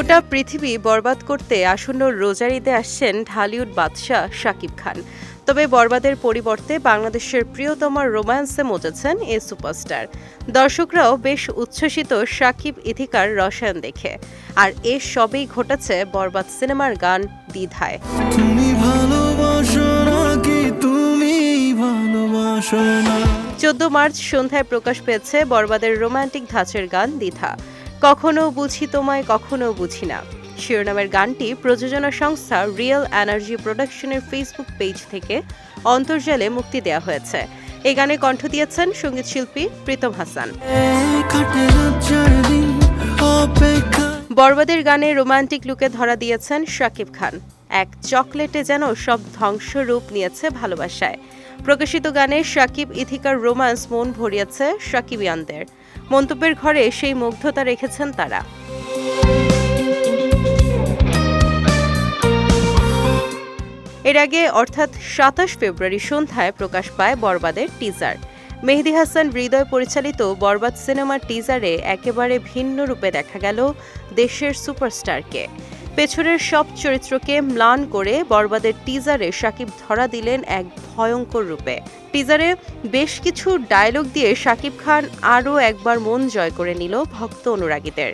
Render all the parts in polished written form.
গোটা পৃথিবী বরবাদ করতে আসন্ন রোজার ঈদে আসছেন ঢালিউড বাদশা শাকিব খান। তবে বরবাদের পরিবর্তে বাংলাদেশের প্রিয়তম রোম্যান্সে মজেছেন এই সুপারস্টার। দর্শকরাও বেশ উচ্ছ্বসিত শাকিব ইথিকার রসায়ন দেখে। আর এর সবই ঘটেছে বরবাদ সিনেমার গান দ্বিধায়। 14 মার্চ সন্ধ্যায় প্রকাশ পেয়েছে বরবাদের রোমান্টিক ধাঁচের গান দ্বিধা। কখনো বুঝি তোমায় কখনো বুঝি না শিরোনামের গানটি প্রযোজনা সংস্থা রিয়েল এনার্জি প্রোডাকশনের ফেসবুক পেজ থেকে অন্তর্জালে মুক্তি দেওয়া হয়েছে। এই গানে কণ্ঠ দিয়েছেন সঙ্গীতশিল্পী প্রীতম হাসান। বরবাদের গানে রোমান্টিক লুকে ধরা দিয়েছেন শাকিব খান। এক চকলেটে যেন সব ধ্বংস রূপ নিয়েছে ভালোবাসায়। প্রকাশিত গানে শাকিব ইথিকার রোম্যান্স মন ভরিয়েছে শাকিবিয়ানদের। মন্তব্যের ঘরে সেই মুগ্ধতা রেখেছেন তারা। এর আগে অর্থাৎ 27 ফেব্রুয়ারি সন্ধ্যায় প্রকাশ পায় বরবাদের টিজার। মেহেদী হাসান হৃদয় পরিচালিত বরবাদ সিনেমার টিজারে একেবারে ভিন্ন রূপে দেখা গেল দেশের সুপারস্টারকে। পেছনের সব চরিত্রকে ম্লান করে বরবাদের টিজারে শাকিব ধরা দিলেন এক ভয়ঙ্কর রূপে। টিজারে বেশ কিছু ডায়লগ দিয়ে শাকিব খান আরও একবার মন জয় করে নিল ভক্ত অনুরাগীদের।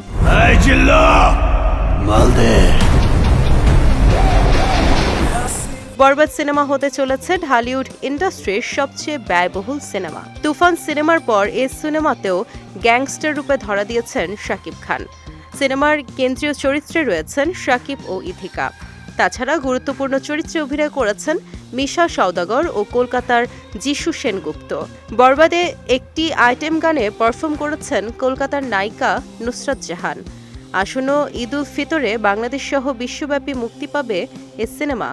বরবাদ সিনেমা হতে চলেছে ঢালিউড ইন্ডাস্ট্রির সবচেয়ে ব্যয়বহুল সিনেমা। তুফান সিনেমার পর এই সিনেমাতেও গ্যাংস্টার রূপে ধরা দিয়েছেন শাকিব খান। সিনেমার কেন্দ্রীয় চরিত্রে রয়েছেন শাকিব ও ইথিকা। তাছাড়া গুরুত্বপূর্ণ চরিত্রে অভিনয় করেছেন মিশা সওদাগর ও কলকাতার যিশু সেনগুপ্ত। বরবাদে একটি আইটেম গানে পারফর্ম করেছেন কলকাতার নায়িকা নুসরাত জাহান। আসন্ন ঈদ উল ফিতরে বাংলাদেশ সহ বিশ্বব্যাপী মুক্তি পাবে এ সিনেমা।